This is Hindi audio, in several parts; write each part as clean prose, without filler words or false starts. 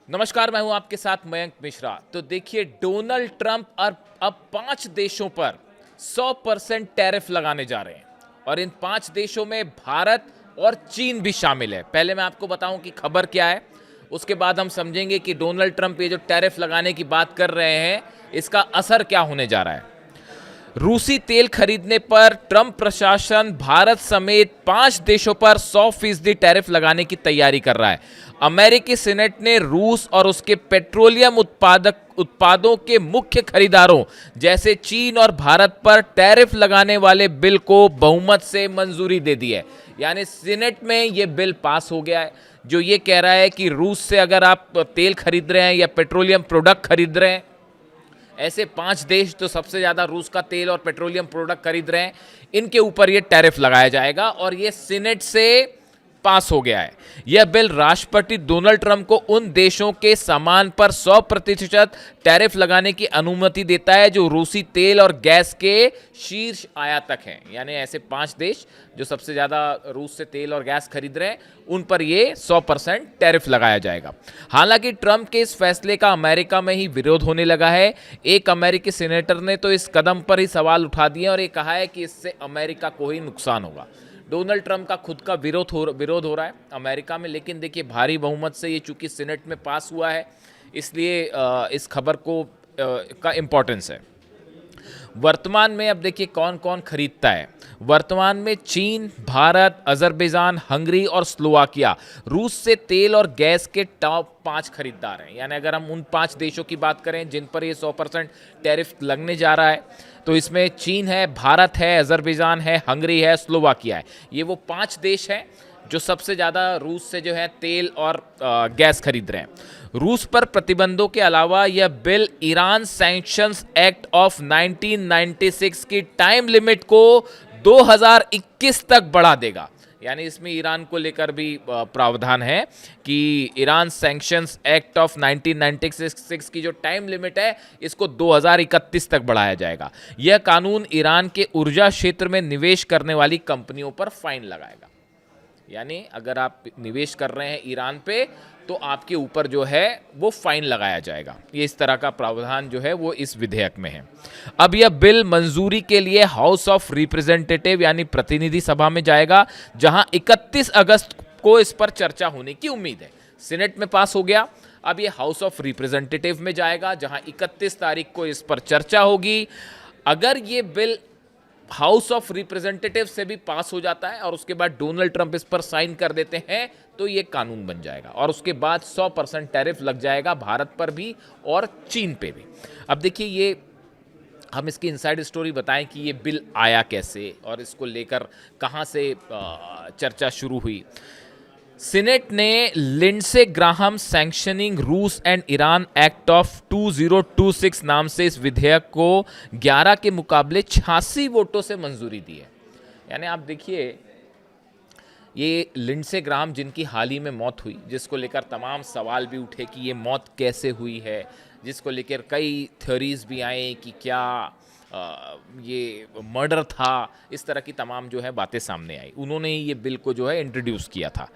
नमस्कार, मैं हूं आपके साथ मयंक मिश्रा। तो देखिए, डोनाल्ड ट्रंप अब 5 देशों पर 100% टैरिफ लगाने जा रहे हैं और इन 5 देशों में भारत और चीन भी शामिल है। पहले मैं आपको बताऊं कि खबर क्या है, उसके बाद हम समझेंगे कि डोनाल्ड ट्रंप ये जो टैरिफ लगाने की बात कर रहे हैं, इसका असर क्या होने जा रहा है। रूसी तेल खरीदने पर ट्रंप प्रशासन भारत समेत 5 देशों पर 100% टैरिफ लगाने की तैयारी कर रहा है। अमेरिकी सीनेट ने रूस और उसके पेट्रोलियम उत्पादों के मुख्य खरीदारों जैसे चीन और भारत पर टैरिफ लगाने वाले बिल को बहुमत से मंजूरी दे दी है। यानी सीनेट में यह बिल पास हो गया है, जो ये कह रहा है कि रूस से अगर आप तेल खरीद रहे हैं या पेट्रोलियम प्रोडक्ट खरीद रहे हैं, ऐसे 5 देश जो सबसे ज्यादा रूस का तेल और पेट्रोलियम प्रोडक्ट खरीद रहे हैं, इनके ऊपर यह टैरिफ लगाया जाएगा और यह सीनेट से पास हो गया है। यह बिल राष्ट्रपति डोनाल्ड ट्रंप को उन देशों के सामान पर 100% टैरिफ लगाने की अनुमति देता है जो रूसी तेल और गैस के शीर्ष आयातक हैं। यानी ऐसे 5 देश जो सबसे ज्यादा रूस से तेल और गैस खरीद रहे हैं, उन पर यह 100% टैरिफ लगाया जाएगा। हालांकि ट्रंप के इस फैसले का अमेरिका में ही विरोध होने लगा है। एक अमेरिकी सीनेटर ने तो इस कदम पर ही सवाल उठा दिए और ये कहा है कि इससे अमेरिका को ही नुकसान होगा। डोनाल्ड ट्रंप का खुद का विरोध हो रहा है अमेरिका में, लेकिन देखिए भारी बहुमत से ये चूंकि सीनेट में पास हुआ है, इसलिए इस खबर को का इम्पोर्टेंस है। वर्तमान में अब देखिए कौन कौन खरीदता है। वर्तमान में चीन, भारत, अजरबैजान, हंगरी और स्लोवाकिया रूस से तेल और गैस के टॉप 5 खरीदार हैं। यानी अगर हम उन 5 देशों की बात करें जिन पर ये 100% टैरिफ लगने जा रहा है, तो इसमें चीन है, भारत है, अजरबैजान है, हंगरी है, स्लोवाकिया है। ये वो 5 देश हैं जो सबसे ज़्यादा रूस से जो है तेल और गैस खरीद रहे हैं। रूस पर प्रतिबंधों के अलावा यह bill Iran sanctions act of 1996 की टाइम लिमिट को 2021 तक बढ़ा देगा। यानी इसमें ईरान को लेकर भी प्रावधान है कि ईरान सैंक्शंस एक्ट ऑफ 1996 की जो टाइम लिमिट है, इसको 2031 तक बढ़ाया जाएगा। यह कानून ईरान के ऊर्जा क्षेत्र में निवेश करने वाली कंपनियों पर फाइन लगाएगा। यानी अगर आप निवेश कर रहे हैं ईरान पे, तो आपके ऊपर जो है वो फाइन लगाया जाएगा। ये इस तरह का प्रावधान जो है वो इस विधेयक में है। अब यह बिल मंजूरी के लिए हाउस ऑफ रिप्रेजेंटेटिव यानी प्रतिनिधि सभा में जाएगा, जहां 31 अगस्त को इस पर चर्चा होने की उम्मीद है। सीनेट में पास हो गया, अब यह हाउस ऑफ रिप्रेजेंटेटिव में जाएगा, जहां 31 तारीख को इस पर चर्चा होगी। अगर ये बिल हाउस ऑफ रिप्रेजेंटेटिव से भी पास हो जाता है और उसके बाद डोनाल्ड ट्रंप इस पर साइन कर देते हैं, तो ये कानून बन जाएगा और उसके बाद 100% टैरिफ लग जाएगा भारत पर भी और चीन पे भी। अब देखिए, ये हम इसकी इनसाइड स्टोरी बताएं कि ये बिल आया कैसे और इसको लेकर कहां से चर्चा शुरू हुई। सीनेट ने लिंडसे ग्राहम सैंक्शनिंग रूस एंड ईरान एक्ट ऑफ 2026 नाम से इस विधेयक को 11 के मुकाबले 86 वोटों से मंजूरी दी है। यानी आप देखिए, ये लिंडसे ग्राहम जिनकी हाल ही में मौत हुई, जिसको लेकर तमाम सवाल भी उठे कि ये मौत कैसे हुई है, जिसको लेकर कई थ्योरीज भी आए कि क्या ये मर्डर था, इस तरह की तमाम जो है बातें सामने आई। उन्होंने ही ये बिल को जो है इंट्रोड्यूस किया था।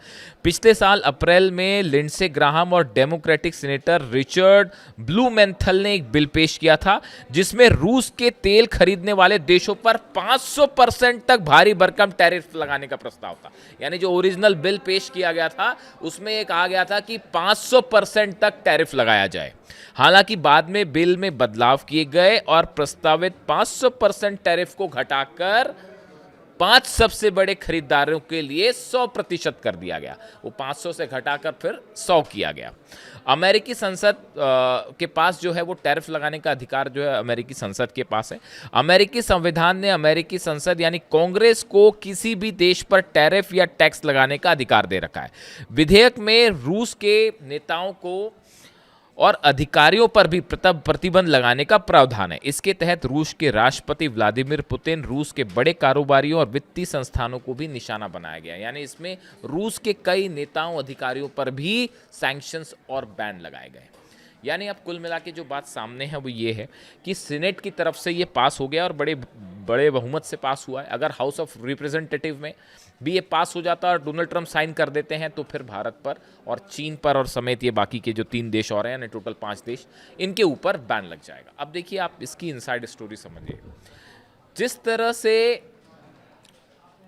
पिछले साल अप्रैल में लिंडसे ग्राहम और डेमोक्रेटिक सीनेटर रिचर्ड ब्लूमेंथल ने एक बिल पेश किया था, जिसमें रूस के तेल खरीदने वाले देशों पर 500% तक भारी भरकम टैरिफ लगाने का प्रस्ताव था। यानी जो ओरिजिनल बिल पेश किया गया था, उसमें ये कहा गया था कि 500% तक टैरिफ लगाया जाए। हालांकि बाद में बिल में बदलाव किए गए और प्रस्तावित 500% टैरिफ को घटाकर 5 सबसे बड़े खरीदारों के लिए 100% कर दिया गया। वो 500 से घटाकर फिर 100 किया गया। अमेरिकी संसद के पास जो है वो टैरिफ लगाने का अधिकार जो है अमेरिकी संसद के पास है। अमेरिकी संविधान ने अमेरिकी संसद यानी कांग्रेस को किसी भी देश पर टैरिफ या टैक्स लगाने का अधिकार दे रखा है। विधेयक में रूस के नेताओं को और अधिकारियों पर भी प्रतिबंध लगाने का प्रावधान है। इसके तहत रूस के राष्ट्रपति व्लादिमीर पुतिन, रूस के बड़े कारोबारियों और वित्तीय संस्थानों को भी निशाना बनाया गया। यानी इसमें रूस के कई नेताओं, अधिकारियों पर भी सैंक्शंस और बैन लगाए गए। यानी अब कुल मिला के जो बात सामने है वो ये है कि सीनेट की तरफ से ये पास हो गया और बड़े बड़े बहुमत से पास हुआ है। अगर हाउस ऑफ रिप्रेजेंटेटिव में भी ये पास हो जाता और डोनाल्ड ट्रंप साइन कर देते हैं तो फिर भारत पर और चीन पर और समेत ये बाकी के जो 3 देश और हैं, यानी टोटल 5 देश, इनके ऊपर बैन लग जाएगा। अब देखिए आप इसकी इनसाइड स्टोरी समझिए। जिस तरह से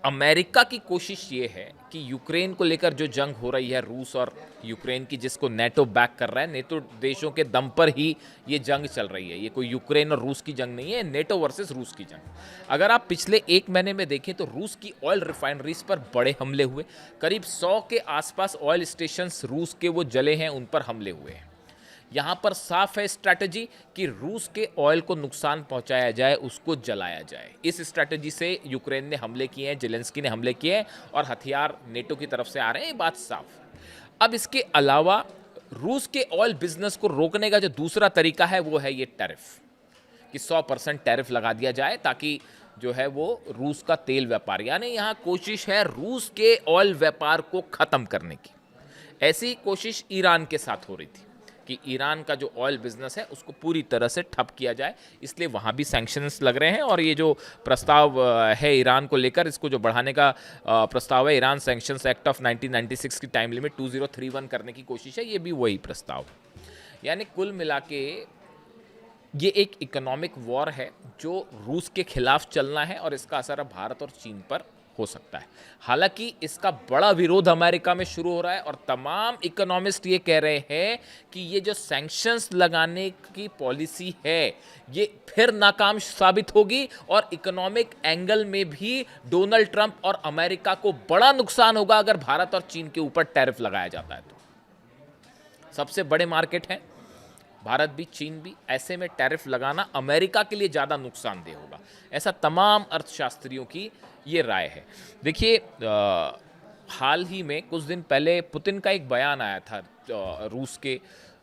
अमेरिका की कोशिश ये है कि यूक्रेन को लेकर जो जंग हो रही है रूस और यूक्रेन की, जिसको नेटो बैक कर रहा है, नेटो देशों के दम पर ही ये जंग चल रही है। ये कोई यूक्रेन और रूस की जंग नहीं है, नेटो वर्सेस रूस की जंग। अगर आप पिछले 1 महीने में देखें तो रूस की ऑयल रिफाइनरीज पर बड़े हमले हुए। करीब 100 के आसपास ऑयल स्टेशंस रूस के वो जले हैं, उन पर हमले हुए हैं। यहाँ पर साफ है स्ट्रैटेजी कि रूस के ऑयल को नुकसान पहुंचाया जाए, उसको जलाया जाए। इस स्ट्रैटेजी से यूक्रेन ने हमले किए हैं, जेलेंस्की ने हमले किए हैं और हथियार नेटो की तरफ से आ रहे हैं, ये बात साफ है। अब इसके अलावा रूस के ऑयल बिजनेस को रोकने का जो दूसरा तरीका है वो है ये टैरिफ, कि 100% टैरिफ लगा दिया जाए ताकि जो है वो रूस का तेल व्यापार, यानी यहाँ कोशिश है रूस के ऑयल व्यापार को ख़त्म करने की। ऐसी कोशिश ईरान के साथ हो रही थी कि ईरान का जो ऑयल बिजनेस है उसको पूरी तरह से ठप किया जाए, इसलिए वहाँ भी सैंक्शंस लग रहे हैं। और ये जो प्रस्ताव है ईरान को लेकर, इसको जो बढ़ाने का प्रस्ताव है, ईरान सैंक्शंस एक्ट ऑफ 1996 की टाइम लिमिट 2031 करने की कोशिश है, ये भी वही प्रस्ताव। यानी कुल मिला के ये एक इकोनॉमिक वॉर है जो रूस के खिलाफ चलना है और इसका असर अब भारत और चीन पर हो सकता है। हालांकि इसका बड़ा विरोध अमेरिका में शुरू हो रहा है और तमाम इकोनॉमिस्ट ये कह रहे हैं कि ये जो सैंक्शंस लगाने की पॉलिसी है ये फिर नाकाम साबित होगी और इकोनॉमिक एंगल में भी डोनाल्ड ट्रंप और अमेरिका को बड़ा नुकसान होगा अगर भारत और चीन के ऊपर टैरिफ लगाया जाता है तो। सबसे बड़े मार्केट हैं भारत भी चीन भी, ऐसे में टैरिफ लगाना अमेरिका के लिए ज़्यादा नुकसानदेह होगा, ऐसा तमाम अर्थशास्त्रियों की ये राय है। देखिए हाल ही में कुछ दिन पहले पुतिन का एक बयान आया था, रूस के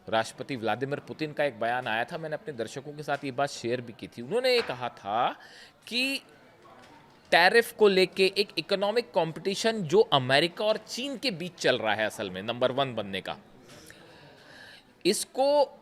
राष्ट्रपति व्लादिमीर पुतिन का एक बयान आया था। मैंने अपने दर्शकों के साथ ये बात शेयर भी की थी। उन्होंने ये कहा था कि टैरिफ को लेके एक इकोनॉमिक कंपटीशन जो अमेरिका और चीन के बीच चल रहा है, असल में नंबर 1 बनने का, इसको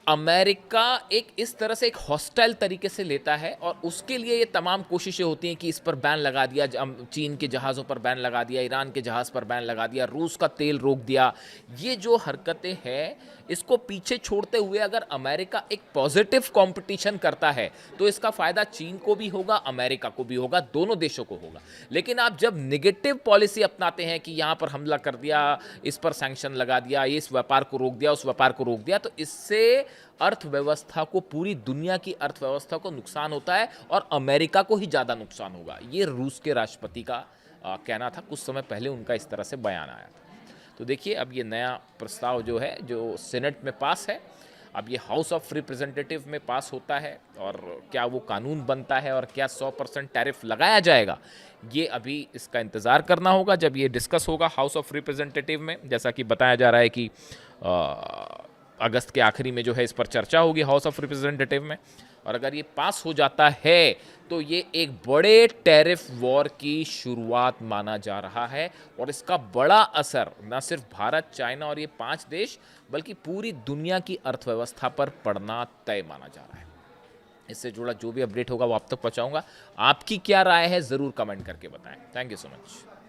अमेरिका एक इस तरह से एक हॉस्टाइल तरीके से लेता है और उसके लिए ये तमाम कोशिशें होती हैं कि इस पर बैन लगा दिया, चीन के जहाज़ों पर बैन लगा दिया, ईरान के जहाज़ पर बैन लगा दिया, रूस का तेल रोक दिया। ये जो हरकतें हैं इसको पीछे छोड़ते हुए अगर अमेरिका एक पॉजिटिव कंपटीशन करता है तो इसका फ़ायदा चीन को भी होगा, अमेरिका को भी होगा, दोनों देशों को होगा। लेकिन आप जब नेगेटिव पॉलिसी अपनाते हैं कि यहाँ पर हमला कर दिया, इस पर सैंक्शन लगा दिया, इस व्यापार को रोक दिया, उस व्यापार को रोक दिया, तो इससे अर्थव्यवस्था को, पूरी दुनिया की अर्थव्यवस्था को नुकसान होता है और अमेरिका को ही ज़्यादा नुकसान होगा। ये रूस के राष्ट्रपति का कहना था, कुछ समय पहले उनका इस तरह से बयान आया था। तो देखिए अब ये नया प्रस्ताव जो है जो सेनेट में पास है, अब ये हाउस ऑफ रिप्रेजेंटेटिव में पास होता है और क्या वो कानून बनता है और क्या 100% टैरिफ लगाया जाएगा, ये अभी इसका इंतज़ार करना होगा जब ये डिस्कस होगा हाउस ऑफ रिप्रेजेंटेटिव में। जैसा कि बताया जा रहा है कि अगस्त के आखिरी में जो है इस पर चर्चा होगी हाउस ऑफ रिप्रेजेंटेटिव में, और अगर ये पास हो जाता है तो ये एक बड़े टैरिफ वॉर की शुरुआत माना जा रहा है और इसका बड़ा असर न सिर्फ भारत, चाइना और ये 5 देश बल्कि पूरी दुनिया की अर्थव्यवस्था पर पड़ना तय माना जा रहा है। इससे जुड़ा जो भी अपडेट होगा वो आप तक पहुंचाऊंगा। आपकी क्या राय है ज़रूर कमेंट करके बताएं। Thank you so much.